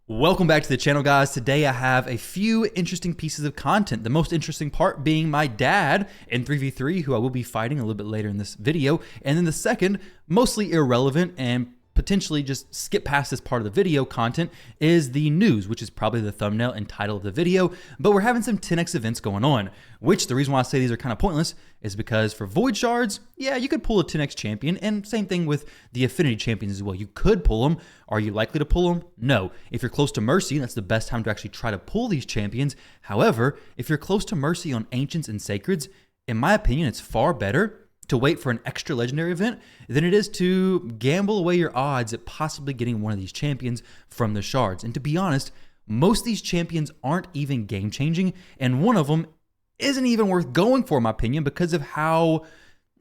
Welcome back to the channel, guys. Today I have a few interesting pieces of content. The most interesting part being my dad in 3v3, who I will be fighting a little bit later in this video. And then the second, mostly irrelevant and potentially just skip past this part of the video content, is the news, which is probably the thumbnail and title of the video. But we're having some 10x events going on, which the reason why I say these are kind of pointless is because for Void Shards, yeah, you could pull a 10x champion, and same thing with the Affinity champions as well. You could pull them. Are you likely to pull them? No. If you're close to Mercy, that's the best time to actually try to pull these champions. However, if you're close to Mercy on Ancients and Sacreds, in my opinion, it's far better to wait for an extra legendary event than it is to gamble away your odds at possibly getting one of these champions from the shards. And to be honest, most of these champions aren't even game changing, and one of them isn't even worth going for, in my opinion, because of how,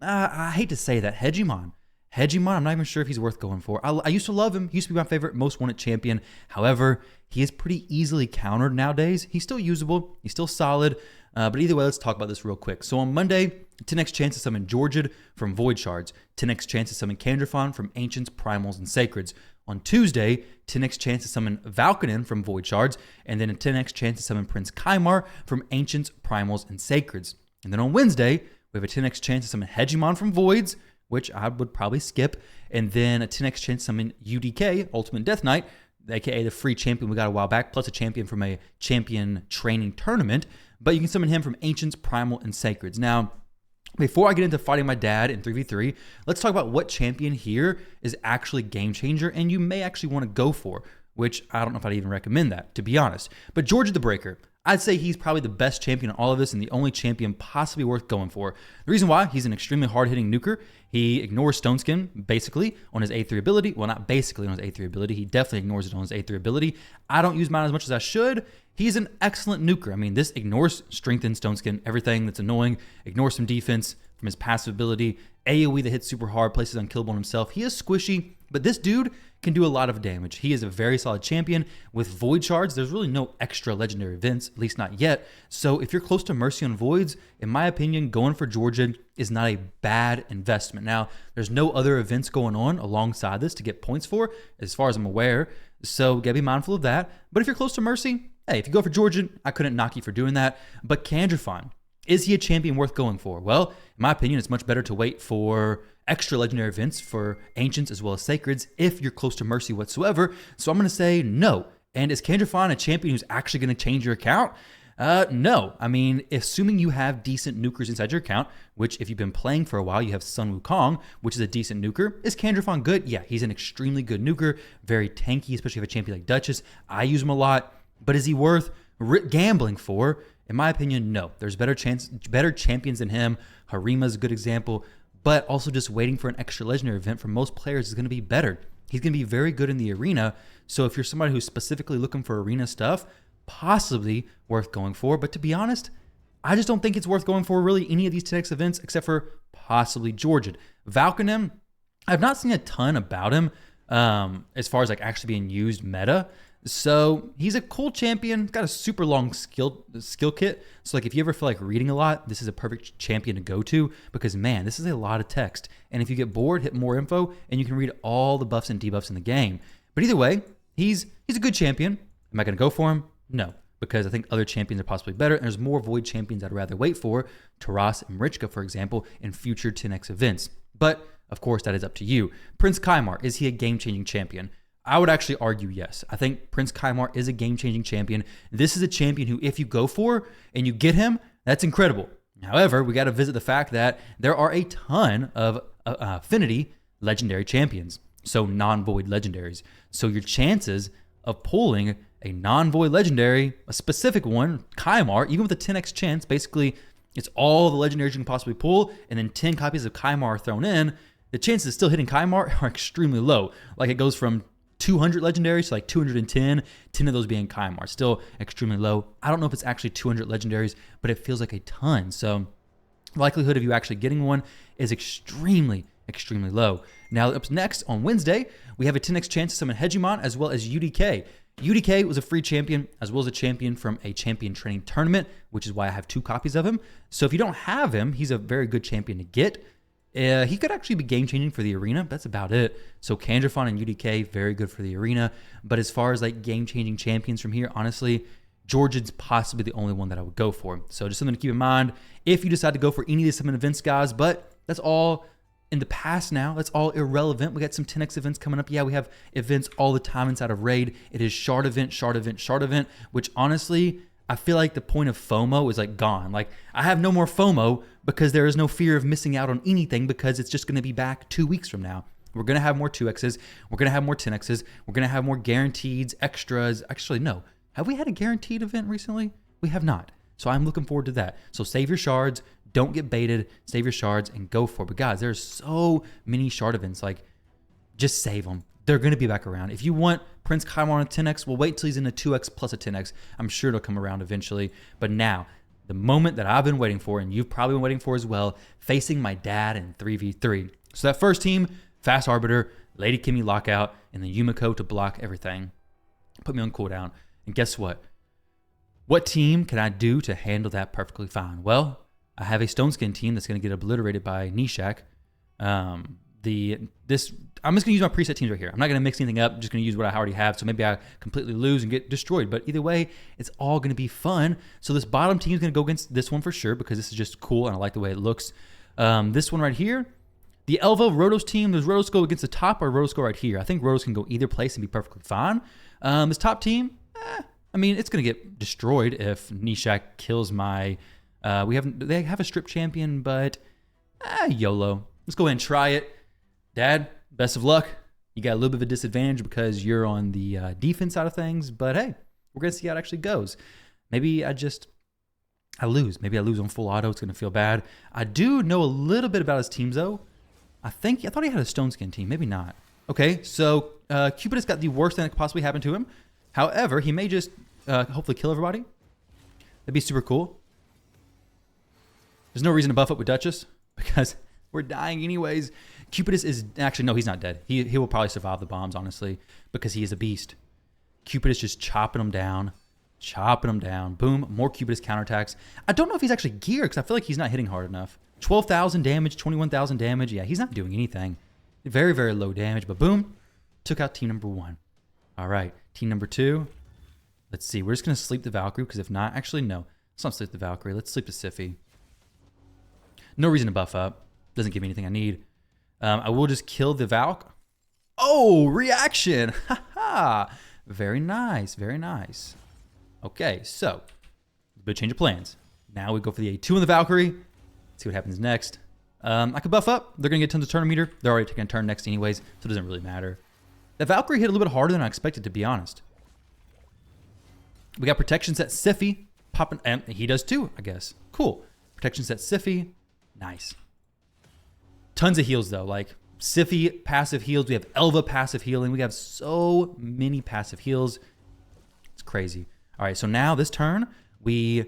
I hate to say that, Hegemon, I'm not even sure if he's worth going for. I used to love him. He used to be my favorite most wanted champion. However, he is pretty easily countered nowadays. He's still usable. He's still solid. But either way, let's talk about this real quick. So on Monday, 10x chance to summon Georgid from Void Shards. 10x chance to summon Candrafon from Ancients, Primals, and Sacreds. On Tuesday, 10x chance to summon Valkanen from Void Shards. And then a 10x chance to summon Prince Kymar from Ancients, Primals, and Sacreds. And then on Wednesday, we have a 10x chance to summon Hegemon from Voids, which I would probably skip. And then a 10x chance to summon UDK, Ultimate Death Knight, aka the free champion we got a while back, plus a champion from a champion training tournament. But you can summon him from Ancients, Primal, and Sacreds. Now, before I get into fighting my dad in 3v3, let's talk about what champion here is actually game changer and you may actually want to go for, which I don't know if I'd even recommend that, to be honest. But Georgid the Breaker, I'd say he's probably the best champion in all of this and the only champion possibly worth going for. The reason why, he's an extremely hard-hitting nuker. He ignores Stone Skin, basically, on his A3 ability. Well, not basically on his A3 ability. He definitely ignores it on his A3 ability. I don't use mine as much as I should. He's an excellent nuker. I mean, this ignores Strengthen, Stone Skin, everything that's annoying. Ignores some defense from his passive ability. AoE that hits super hard, places unkillable on himself. He is squishy, but this dude can do a lot of damage. He is a very solid champion. With Void Shards, there's really no extra legendary events, at least not yet. So if you're close to Mercy on Voids, in my opinion, going for Georgid is not a bad investment. Now, there's no other events going on alongside this to get points for, as far as I'm aware. So gotta be mindful of that. But if you're close to Mercy, hey, if you go for Georgid, I couldn't knock you for doing that. But Candrafon, is he a champion worth going for? Well, in my opinion, it's much better to wait for extra legendary events for Ancients as well as Sacreds if you're close to Mercy whatsoever. So I'm going to say no. And is Candrafon a champion who's actually going to change your account? No. I mean, assuming you have decent nukers inside your account, which if you've been playing for a while, you have Sun Wukong, which is a decent nuker. Is Candrafon good? Yeah, he's an extremely good nuker, very tanky, especially if you have a champion like Duchess. I use him a lot, but is he worth gambling for? In my opinion, no. There's better champions than him. Harima's a good example, but also just waiting for an extra legendary event for most players is going to be better. He's going to be very good in the arena. So if you're somebody who's specifically looking for arena stuff, possibly worth going for. But to be honest, I just don't think it's worth going for really any of these 10x events except for possibly Georgid. Valkanen, I've not seen a ton about him as far as like actually being used meta. So he's a cool champion, got a super long skill kit. So like if you ever feel like reading a lot, this is a perfect champion to go to because man, this is a lot of text. And if you get bored, hit more info and you can read all the buffs and debuffs in the game. But either way, he's a good champion. Am I going to go for him? No, because I think other champions are possibly better. And there's more Void champions I'd rather wait for, Taras and Marichka, for example, in future 10x events. But of course, that is up to you. Prince Kymar, is he a game-changing champion? I would actually argue yes. I think Prince Kymar is a game-changing champion. This is a champion who, if you go for and you get him, that's incredible. However, we got to visit the fact that there are a ton of Affinity legendary champions, so non-void legendaries. So your chances of pulling a non-void legendary, a specific one, Kymar, even with a 10x chance, basically it's all the legendaries you can possibly pull, and then 10 copies of Kymar are thrown in, the chances of still hitting Kymar are extremely low. Like it goes from 200 legendaries to like 210, 10 of those being Kymar. Still extremely low. I don't know if it's actually 200 legendaries, but it feels like a ton. So likelihood of you actually getting one is extremely low. Now up next on Wednesday, we have a 10x chance to summon Hegemon as well as UDK. UDK was a free champion as well as a champion from a champion training tournament, which is why I have 2 copies of him. So if you don't have him, he's a very good champion to get. He could actually be game-changing for the arena. That's about it. So Kandrafon and UDK, very good for the arena. But as far as like game-changing champions from here, honestly, Georgian's possibly the only one that I would go for. So just something to keep in mind if you decide to go for any of these summon events, guys. But that's all in the past now. That's all irrelevant. We got some 10x events coming up. Yeah, we have events all the time inside of Raid. It is shard event, shard event, shard event, which honestly, I feel like the point of FOMO is like gone. Like I have no more FOMO because there is no fear of missing out on anything because it's just going to be back 2 weeks from now. We're going to have more 2x's. We're going to have more 10x's. We're going to have more guaranteed extras. Actually, no. Have we had a guaranteed event recently? We have not. So I'm looking forward to that. So save your shards. Don't get baited. Save your shards and go for it. But guys, there's so many shard events. Like, just save them. They're going to be back around. If you want Prince Kaimon on a 10x, well, wait till he's in a 2x plus a 10x. I'm sure it'll come around eventually. But now, the moment that I've been waiting for, and you've probably been waiting for as well, facing my dad in 3v3. So that first team, Fast Arbiter, Lady Kimmy Lockout, and then Yumiko to block everything. Put me on cooldown. And guess what? What team can I do to handle that perfectly fine? Well, I have a Stone Skin team that's going to get obliterated by Nishak. I'm just going to use my preset teams right here. I'm not going to mix anything up. I'm just going to use what I already have. So maybe I completely lose and get destroyed. But either way, it's all going to be fun. So this bottom team is going to go against this one for sure because this is just cool and I like the way it looks. This one right here, the Elva Rotos team, does Rotos go against the top or Rotos go right here? I think Rotos can go either place and be perfectly fine. This top team, I mean, it's going to get destroyed if Nishak kills my... They have a strip champion, but YOLO. Let's go ahead and try it. Dad, best of luck. You got a little bit of a disadvantage because you're on the defense side of things, but hey, we're going to see how it actually goes. Maybe I lose. Maybe I lose on full auto. It's going to feel bad. I do know a little bit about his teams, though. I thought he had a Stone Skin team. Maybe not. Okay, so Cupid has got the worst thing that could possibly happen to him. However, he may just hopefully kill everybody. That'd be super cool. There's no reason to buff up with Duchess because we're dying anyways. Cupidus is actually, no, he's not dead. He will probably survive the bombs, honestly, because he is a beast. Cupidus just chopping them down. Boom, more Cupidus counterattacks. I don't know if he's actually geared because I feel like he's not hitting hard enough. 12,000 damage, 21,000 damage. Yeah, he's not doing anything. Very, very low damage, but boom, took out team number 1. All right, team number 2. Let's see. We're just going to sleep the Valkyrie because if not, actually, no. Let's not sleep the Valkyrie. Let's sleep the Siphi. No reason to buff up. Doesn't give me anything I need. I will just kill the Valk. Oh, reaction. Haha. Very nice. Very nice. Okay, so a bit of change of plans. Now we go for the A2 on the Valkyrie. Let's see what happens next. I could buff up. They're going to get tons of turn meter. They're already taking a turn next anyways, so it doesn't really matter. The Valkyrie hit a little bit harder than I expected, to be honest. We got protection set Siphi popping, and he does too, I guess. Cool. Protection set Siphi. Nice. Tons of heals, though. Like, Siphi passive heals. We have Elva passive healing. We have so many passive heals. It's crazy. All right, so now this turn, we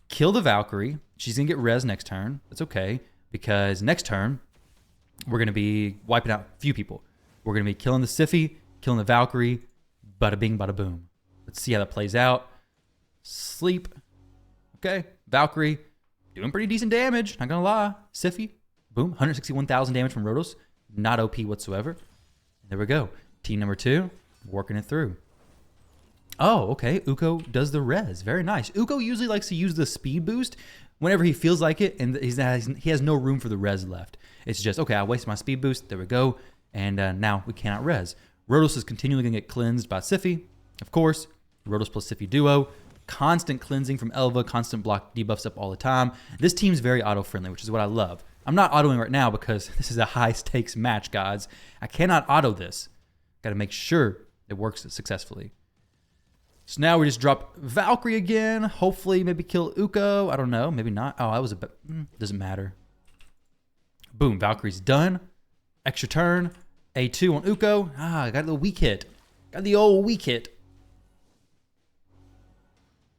kill the Valkyrie. She's going to get res next turn. That's okay, because next turn, we're going to be wiping out a few people. We're going to be killing the Siphi, killing the Valkyrie. Bada bing, bada boom. Let's see how that plays out. Sleep. Okay, Valkyrie. Doing pretty decent damage, not gonna lie. Siphi, boom, 161,000 damage from Rotos. Not OP whatsoever. There we go. Team number 2, working it through. Oh, okay. Uko does the res. Very nice. Uko usually likes to use the speed boost whenever he feels like it, and he has no room for the res left. It's just, okay, I wasted my speed boost. There we go. And now we cannot res. Rotos is continually gonna get cleansed by Siphi, of course. Rotos plus Siphi duo. Constant cleansing from Elva, constant block debuffs up all the time. This team's very auto-friendly, which is what I love. I'm not autoing right now because this is a high-stakes match, guys. I cannot auto this. Got to make sure it works successfully. So now we just drop Valkyrie again. Hopefully, maybe kill Uko. I don't know. Maybe not. Oh, that was a bit... doesn't matter. Boom. Valkyrie's done. Extra turn. A2 on Uko. Ah, I got the weak hit. Got the old weak hit.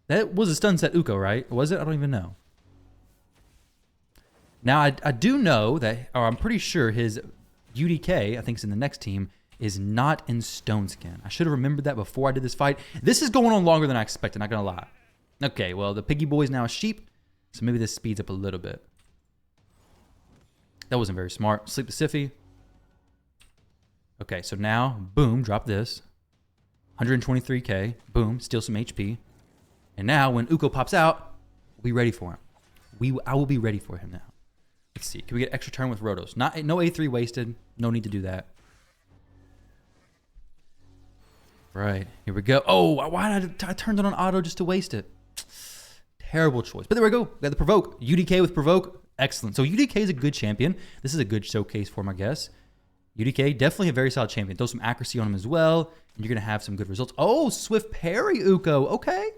That was a stun set Uko, right? Was it? I don't even know. Now, I do know that, or I'm pretty sure his UDK, I think it's in the next team, is not in Stone Skin. I should have remembered that before I did this fight. This is going on longer than I expected, not going to lie. Okay, well, the Piggy Boy's now a sheep, so maybe this speeds up a little bit. That wasn't very smart. Sleep the Siphi. Okay, so now, boom, drop this. 123k. Boom, steal some HP. And now, when Uko pops out, we'll be ready for him. I will be ready for him now. Let's see. Can we get extra turn with Rotos? No A3 wasted. No need to do that. Right. Here we go. Oh, why did I turn it on auto just to waste it? Terrible choice. But there we go. We got the Provoke. UDK with Provoke. Excellent. So UDK is a good champion. This is a good showcase for him, I guess. UDK, definitely a very solid champion. Throw some accuracy on him as well, and you're going to have some good results. Oh, Swift Parry Uko. Okay.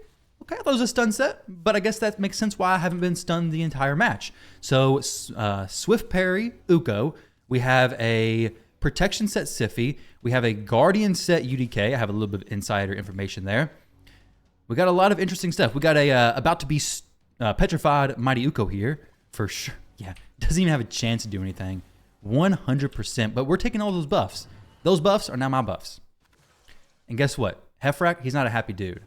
Okay, I thought it was a stun set, but I guess that makes sense why I haven't been stunned the entire match. So, Swift Parry Uko. We have a Protection set Siphi. We have a Guardian set UDK. I have a little bit of insider information there. We got a lot of interesting stuff. We got a about to be petrified Mighty Uko here for sure. Yeah, doesn't even have a chance to do anything. 100%. But we're taking all those buffs. Those buffs are now my buffs. And guess what? Hefrak, he's not a happy dude.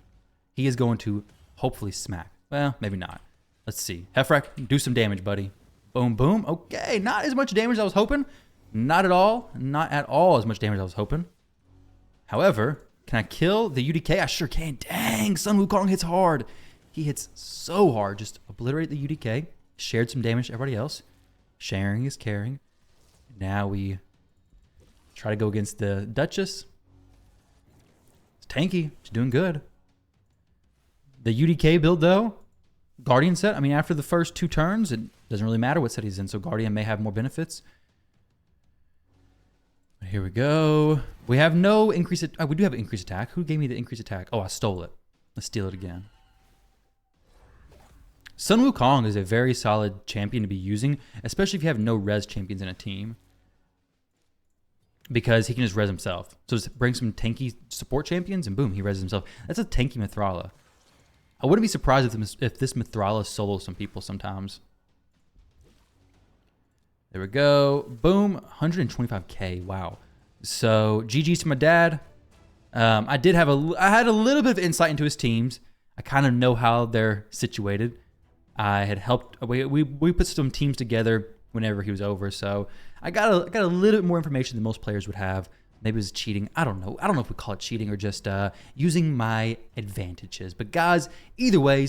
He is going to hopefully smack. Well, maybe not. Let's see. Hefrak, do some damage, buddy. Boom, boom. Okay, not as much damage as I was hoping. Not at all. Not at all as much damage as I was hoping. However, can I kill the UDK? I sure can. Dang, Sun Wukong hits hard. He hits so hard. Just obliterate the UDK. Shared some damage to everybody else. Sharing is caring. Now we try to go against the Duchess. It's tanky. She's doing good. The UDK build, though, Guardian set, I mean, after the first 2 turns, it doesn't really matter what set he's in, so Guardian may have more benefits. Here we go. We have no increase. We do have an increased attack. Who gave me the increased attack? Oh, I stole it. Let's steal it again. Sun Wukong is a very solid champion to be using, especially if you have no res champions in a team. Because he can just res himself. So just bring some tanky support champions, and boom, he reses himself. That's a tanky Mithrala. I wouldn't be surprised if this Mithrala solos some people sometimes. There we go. Boom. 125k. Wow. So GG's to my dad. I had a little bit of insight into his teams. I kind of know how they're situated. I had helped. We put some teams together whenever he was over. So I got a little bit more information than most players would have. Maybe it was cheating. I don't know. I don't know if we call it cheating or just using my advantages. But guys, either way,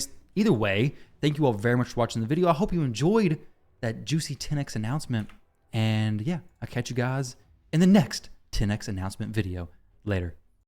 thank you all very much for watching the video. I hope you enjoyed that juicy 10x announcement. And yeah, I'll catch you guys in the next 10x announcement video. Later.